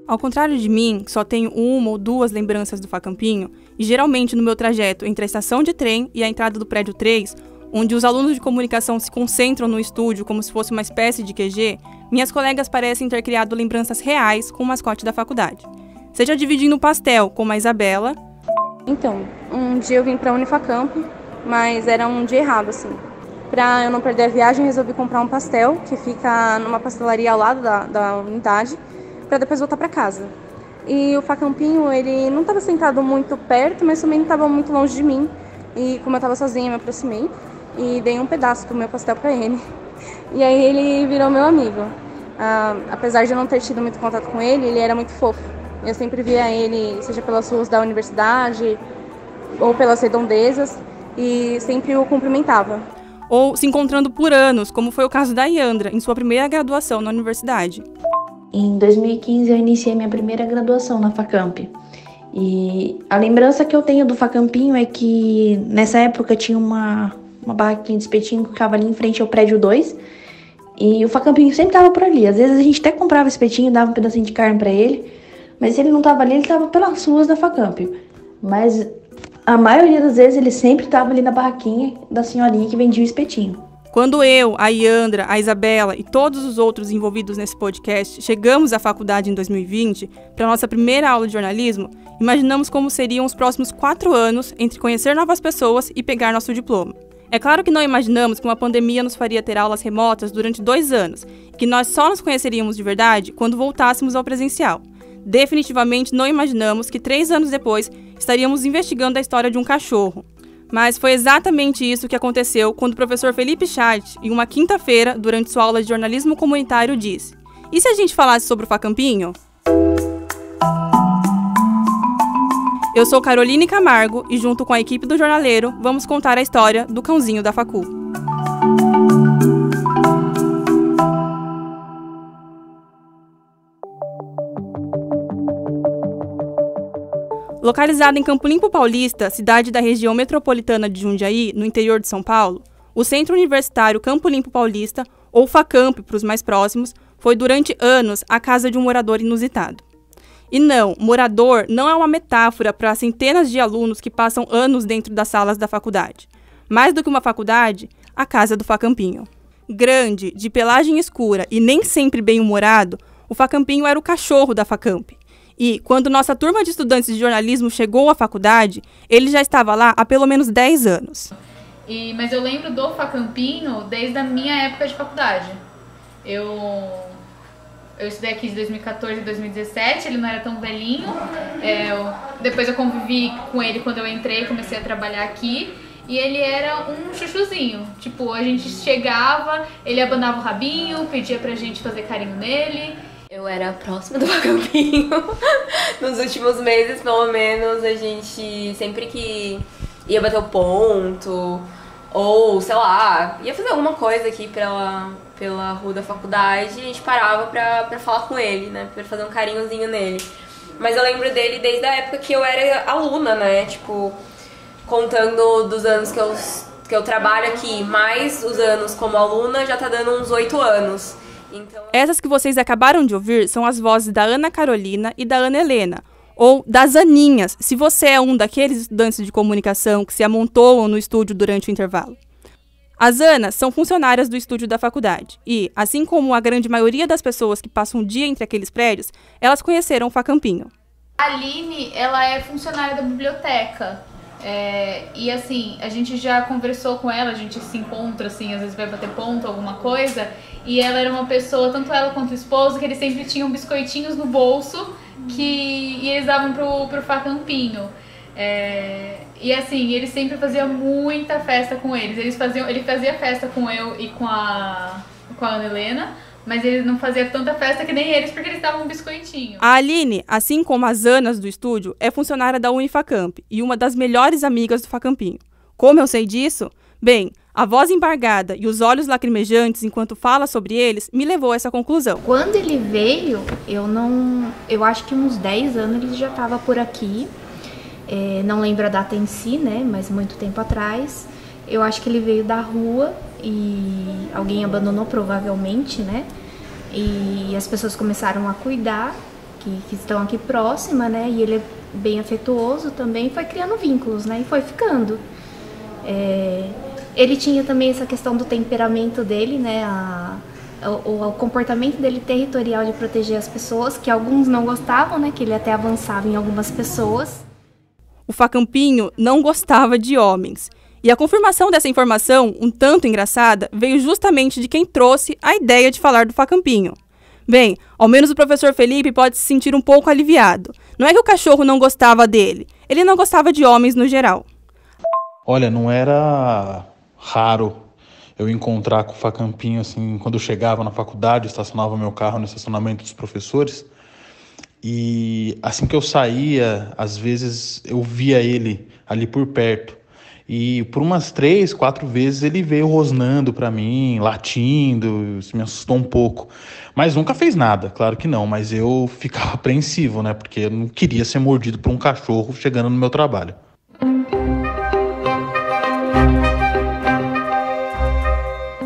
Ao contrário de mim, que só tenho uma ou duas lembranças do Facampinho, e geralmente no meu trajeto entre a estação de trem e a entrada do prédio 3, onde os alunos de comunicação se concentram no estúdio como se fosse uma espécie de QG, minhas colegas parecem ter criado lembranças reais com o mascote da faculdade. Seja dividindo um pastel, como a Isabela. Então, um dia eu vim para a Unifacamp, mas era um dia errado, assim. Para eu não perder a viagem, resolvi comprar um pastel, que fica numa pastelaria ao lado da unidade, para depois voltar para casa. E o Facampinho, ele não estava sentado muito perto, mas também não estava muito longe de mim. E como eu estava sozinha, eu me aproximei e dei um pedaço do meu pastel para ele. E aí ele virou meu amigo. Apesar de eu não ter tido muito contato com ele, ele era muito fofo. Eu sempre via ele, seja pelas ruas da universidade ou pelas redondezas, e sempre o cumprimentava. Ou se encontrando por anos, como foi o caso da Yandra, em sua primeira graduação na universidade. Em 2015 eu iniciei minha primeira graduação na Facamp. E a lembrança que eu tenho do Facampinho é que nessa época tinha uma barraquinha de espetinho que ficava ali em frente ao prédio 2. E o Facampinho sempre estava por ali. Às vezes a gente até comprava espetinho, dava um pedacinho de carne para ele. Mas se ele não estava ali, ele estava pelas ruas da Facamp. Mas a maioria das vezes ele sempre estava ali na barraquinha da senhorinha que vendia o espetinho. Quando eu, a Yandra, a Isabela e todos os outros envolvidos nesse podcast chegamos à faculdade em 2020, para nossa primeira aula de jornalismo, imaginamos como seriam os próximos 4 anos entre conhecer novas pessoas e pegar nosso diploma. É claro que não imaginamos que uma pandemia nos faria ter aulas remotas durante 2 anos, e que nós só nos conheceríamos de verdade quando voltássemos ao presencial. Definitivamente não imaginamos que 3 anos depois estaríamos investigando a história de um cachorro. Mas foi exatamente isso que aconteceu quando o professor Felipe Chat, em uma quinta-feira, durante sua aula de jornalismo comunitário, disse: "E se a gente falasse sobre o Facampinho?" Eu sou Caroline Camargo e, junto com a equipe do Jornaleiro, vamos contar a história do cãozinho da Facu. Localizada em Campo Limpo Paulista, cidade da região metropolitana de Jundiaí, no interior de São Paulo, o Centro Universitário Campo Limpo Paulista, ou Facamp para os mais próximos, foi durante anos a casa de um morador inusitado. E não, morador não é uma metáfora para centenas de alunos que passam anos dentro das salas da faculdade. Mais do que uma faculdade, a casa do Facampinho. Grande, de pelagem escura e nem sempre bem-humorado, o Facampinho era o cachorro da Facamp. E, quando nossa turma de estudantes de jornalismo chegou à faculdade, ele já estava lá há pelo menos 10 anos. Mas eu lembro do Facampinho desde a minha época de faculdade. Eu estudei aqui de 2014 a 2017, ele não era tão velhinho. Depois eu convivi com ele quando eu entrei, comecei a trabalhar aqui. E ele era um chuchuzinho. Tipo, a gente chegava, ele abanava o rabinho, pedia pra gente fazer carinho nele. Eu era próxima do Facampinho. Nos últimos meses, pelo menos, a gente sempre que ia bater o ponto, ou, sei lá, ia fazer alguma coisa aqui pela rua da faculdade, a gente parava pra falar com ele, né, pra fazer um carinhozinho nele. Mas eu lembro dele desde a época que eu era aluna, né, tipo, contando dos anos que eu trabalho aqui, mais os anos como aluna, já tá dando uns 8 anos. Então... Essas que vocês acabaram de ouvir são as vozes da Ana Carolina e da Ana Helena, ou das Aninhas, se você é um daqueles estudantes de comunicação que se amontoam no estúdio durante o intervalo. As Anas são funcionárias do estúdio da faculdade e, assim como a grande maioria das pessoas que passam um dia entre aqueles prédios, elas conheceram o Facampinho. A Aline, ela é funcionária da biblioteca. E assim, a gente já conversou com ela, a gente se encontra assim, às vezes vai bater ponto, alguma coisa. E ela era uma pessoa, tanto ela quanto o esposo, que eles sempre tinham biscoitinhos no bolso e eles davam pro Facampinho. E assim, ele sempre fazia muita festa com eles. Ele fazia festa com eu e com a Ana Helena, mas ele não fazia tanta festa que nem eles, porque eles davam um biscoitinho. A Aline, assim como as Anas do estúdio, é funcionária da Unifacamp e uma das melhores amigas do Facampinho. Como eu sei disso? Bem, a voz embargada e os olhos lacrimejantes enquanto fala sobre eles me levou a essa conclusão. Quando ele veio, eu acho que uns 10 anos ele já estava por aqui. Não lembro a data em si, né, mas muito tempo atrás. Eu acho que ele veio da rua e alguém abandonou provavelmente, né? E as pessoas começaram a cuidar que estão aqui próxima, né? E ele é bem afetuoso também, foi criando vínculos, né? E foi ficando. Ele tinha também essa questão do temperamento dele, né? O comportamento dele territorial de proteger as pessoas, que alguns não gostavam, né? Que ele até avançava em algumas pessoas. O Facampinho não gostava de homens. E a confirmação dessa informação, um tanto engraçada, veio justamente de quem trouxe a ideia de falar do Facampinho. Bem, ao menos o professor Felipe pode se sentir um pouco aliviado. Não é que o cachorro não gostava dele, ele não gostava de homens no geral. Olha, não era raro eu encontrar com o Facampinho, assim, quando eu chegava na faculdade, estacionava meu carro no estacionamento dos professores. E assim que eu saía, às vezes eu via ele ali por perto. E por umas 3, 4 vezes ele veio rosnando para mim, latindo, isso me assustou um pouco. Mas nunca fez nada, claro que não, mas eu ficava apreensivo, né? Porque eu não queria ser mordido por um cachorro chegando no meu trabalho.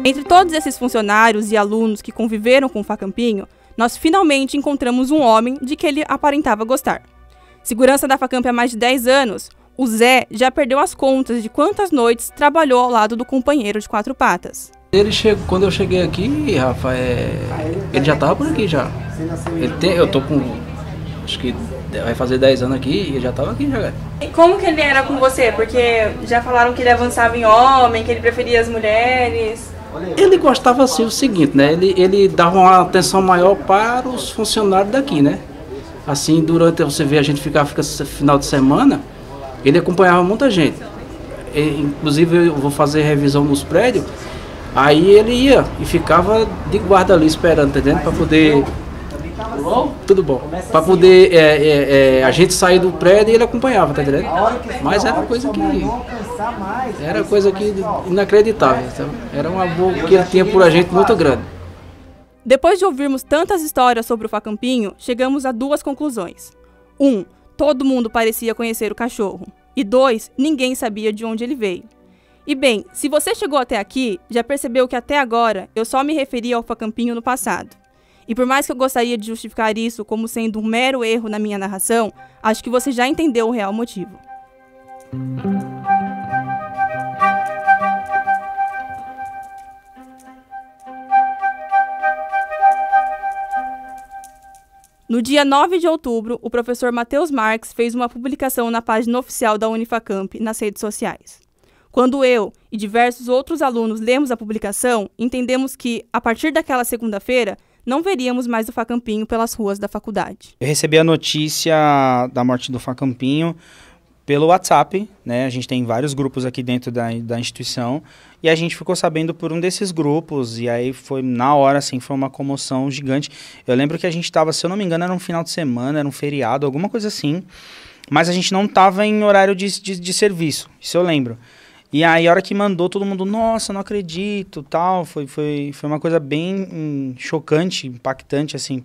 Entre todos esses funcionários e alunos que conviveram com o Facampinho, nós finalmente encontramos um homem de que ele aparentava gostar. Segurança da Facamp há mais de 10 anos, o Zé já perdeu as contas de quantas noites trabalhou ao lado do companheiro de 4 patas. Quando eu cheguei aqui, Rafa, ele já estava por aqui já. Eu tô com, acho que vai fazer 10 anos aqui e ele já estava aqui já. E como que ele era com você? Porque já falaram que ele avançava em homem, que ele preferia as mulheres. Ele gostava assim, o seguinte, né? Ele dava uma atenção maior para os funcionários daqui, né? Assim, durante, você vê, a gente fica final de semana, ele acompanhava muita gente. Inclusive, eu vou fazer revisão nos prédios, aí ele ia e ficava de guarda ali esperando, entendeu? Para poder... Tudo bom. Para poder a gente sair do prédio e ele acompanhava, tá entendendo? Mas era coisa que inacreditável. Então, era uma boa que ele tinha por a gente muito grande. Depois de ouvirmos tantas histórias sobre o Facampinho, chegamos a 2 conclusões. 1. Todo mundo parecia conhecer o cachorro. E 2. Ninguém sabia de onde ele veio. E bem, se você chegou até aqui, já percebeu que até agora eu só me referia ao Facampinho no passado. E por mais que eu gostaria de justificar isso como sendo um mero erro na minha narração, acho que você já entendeu o real motivo. No dia 9 de outubro, o professor Matheus Marques fez uma publicação na página oficial da Unifacamp nas redes sociais. Quando eu e diversos outros alunos lemos a publicação, entendemos que, a partir daquela segunda-feira, não veríamos mais o Facampinho pelas ruas da faculdade. Eu recebi a notícia da morte do Facampinho pelo WhatsApp, né? A gente tem vários grupos aqui dentro da instituição e a gente ficou sabendo por um desses grupos e aí foi na hora, assim, foi uma comoção gigante. Eu lembro que a gente estava, se eu não me engano, era um final de semana, era um feriado, alguma coisa assim, mas a gente não estava em horário de serviço, isso eu lembro. E aí, a hora que mandou, todo mundo, nossa, não acredito, tal, foi uma coisa bem chocante, impactante, assim,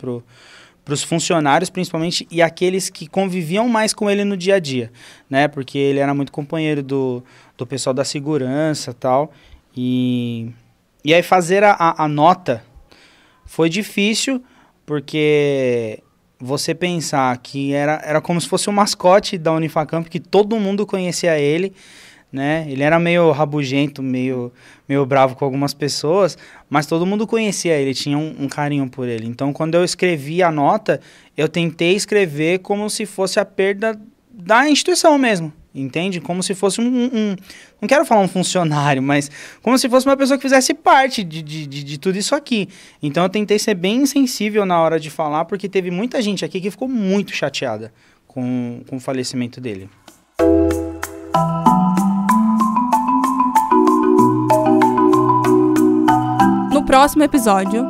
pros funcionários, principalmente, e aqueles que conviviam mais com ele no dia a dia, né, porque ele era muito companheiro do pessoal da segurança, tal, e aí fazer a nota foi difícil, porque você pensar que era como se fosse um mascote da Unifacamp, que todo mundo conhecia ele, né? Ele era meio rabugento, meio bravo com algumas pessoas, mas todo mundo conhecia ele, tinha um carinho por ele. Então, quando eu escrevi a nota, eu tentei escrever como se fosse a perda da instituição mesmo, entende? Como se fosse não quero falar um funcionário, mas como se fosse uma pessoa que fizesse parte de tudo isso aqui. Então, eu tentei ser bem sensível na hora de falar, porque teve muita gente aqui que ficou muito chateada com o falecimento dele. No próximo episódio,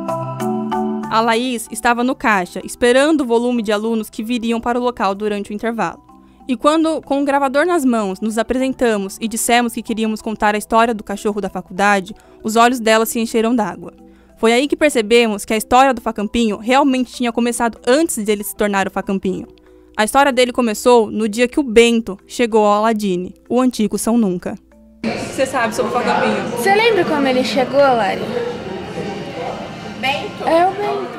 a Laís estava no caixa, esperando o volume de alunos que viriam para o local durante o intervalo. E quando, com o gravador nas mãos, nos apresentamos e dissemos que queríamos contar a história do cachorro da faculdade, os olhos dela se encheram d'água. Foi aí que percebemos que a história do Facampinho realmente tinha começado antes dele se tornar o Facampinho. A história dele começou no dia que o Bento chegou ao Aladine, o antigo São Nunca. O que você sabe sobre o Facampinho? Você lembra como ele chegou, Lari? Bento? É o Bento.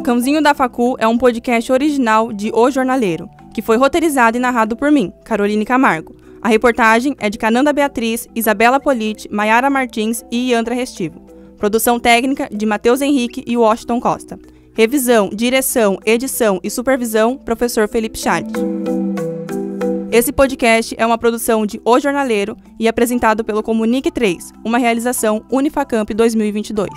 Cãozinho da Facu é um podcast original de O Jornaleiro, que foi roteirizado e narrado por mim, Caroline Camargo. A reportagem é de Cananda Beatriz, Isabela Politi, Maiara Martins e Iandra Restivo. Produção técnica de Matheus Henrique e Washington Costa. Revisão, direção, edição e supervisão, professor Felipe Chaves. Esse podcast é uma produção de O Jornaleiro e apresentado pelo Comunique 3, uma realização Unifacamp 2022.